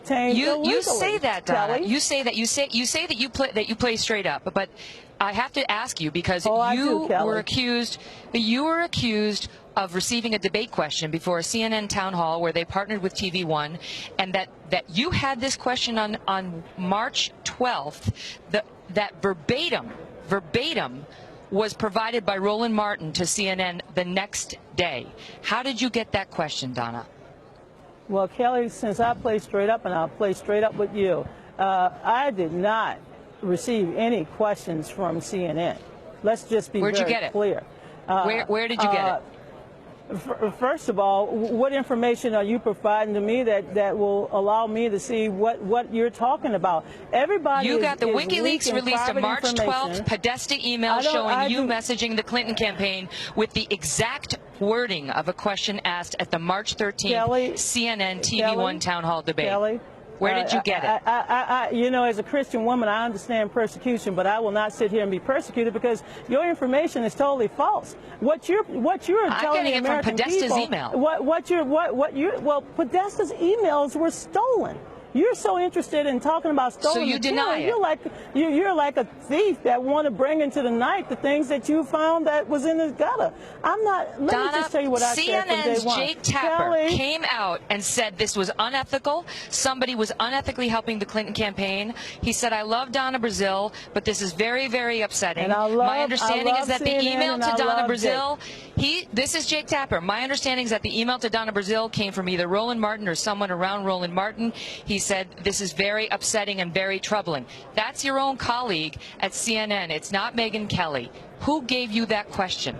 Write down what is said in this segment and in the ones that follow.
obtained illegally. You say that, Donna. Kelly. You say that you play straight up, but I have to ask you because you were accused of receiving a debate question before a CNN town hall where they partnered with TV1, and that you had this question on March 12th, that verbatim was provided by Roland Martin to CNN the next day. How did you get that question, Donna? Well, Kelly, since I play straight up, and I'll play straight up with you, I did not receive any questions from CNN. Let's just be very clear. Where did you get it? First of all, what information are you providing to me that will allow me to see what you're talking about? Everybody You got the WikiLeaks released a March 12th Podesta email showing you messaging the Clinton campaign with the exact wording of a question asked at the March 13th CNN TV1 town hall debate. Kelly, where did you get it? You know, as a Christian woman, I understand persecution, but I will not sit here and be persecuted because your information is totally false. What you're telling the American people, email. Well, Podesta's emails were stolen. You're so interested in talking about stolen So you material. deny it. You're like a thief that want to bring into the night the things that you found that was in the gutter. I'm not. Let me just tell you what I said from day one. CNN's Jake Tapper came out and said this was unethical. Somebody was unethically helping the Clinton campaign. He said, "I love Donna Brazile, but this is very, very upsetting." And my understanding is that CNN the email to Donna Brazile, this is Jake Tapper. My understanding is that the email to Donna Brazile came from either Roland Martin or someone around Roland Martin. He said, "This is very upsetting and very troubling." That's your own colleague at CNN. It's not Megyn Kelly. Who gave you that question?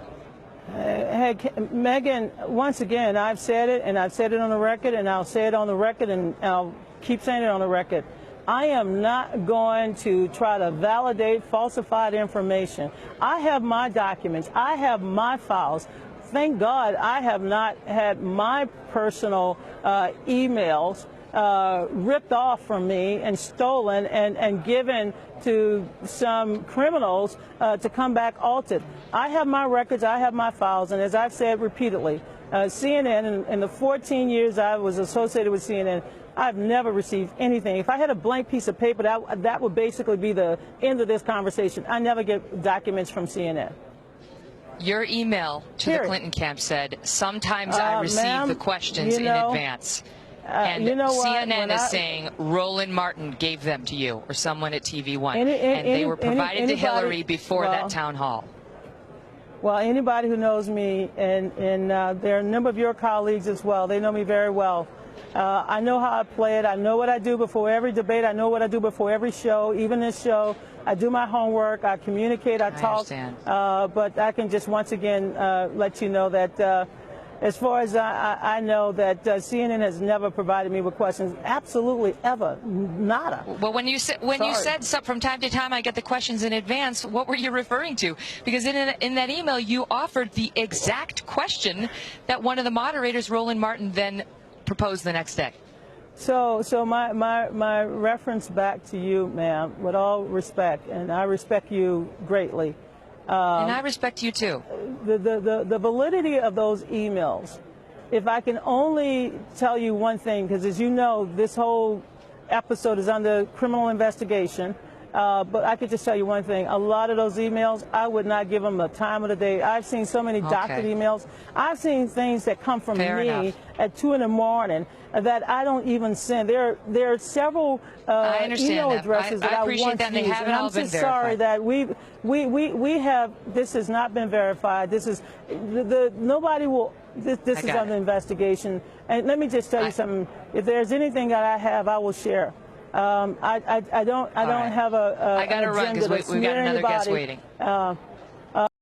Hey, Megan, once again, I've said it, and I've said it on the record, and I'll say it on the record, and I'll keep saying it on the record. I am not going to try to validate falsified information. I have my documents. I have my files. Thank God I have not had my personal emails ripped off from me and stolen and given to some criminals to come back altered. I have my records, I have my files, and as I've said repeatedly, CNN, in the 14 years I was associated with CNN, I've never received anything. If I had a blank piece of paper, that would basically be the end of this conversation. I never get documents from CNN. Your email to the Clinton camp said, "Sometimes I receive the questions in advance." And you know CNN is saying Roland Martin gave them to you or someone at TV1, and they were provided to Hillary before that town hall. Well, anybody who knows me, and there are a number of your colleagues as well, they know me very well. I know how I play it. I know what I do before every debate. I know what I do before every show, even this show. I do my homework. I communicate. I talk. But I can just once again let you know that as far as I know, that CNN has never provided me with questions. Absolutely, ever, nada. Well, when you said from time to time I get the questions in advance, what were you referring to? Because in that email you offered the exact question that one of the moderators, Roland Martin, then proposed the next day. So my reference back to you, ma'am, with all respect, and I respect you greatly. And I respect you too. The validity of those emails, if I can only tell you one thing, because as you know, this whole episode is under criminal investigation, but I could just tell you one thing. A lot of those emails, I would not give them the time of the day. I've seen so many doctored emails. I've seen things that come from me at 2 in the morning that I don't even send. There are several email addresses that I once used, and I'm just sorry that we have. This has not been verified. This is nobody will. This is under investigation. And let me just tell you something. If there's anything that I have, I will share. I don't have a. I got to run because we got another guest waiting.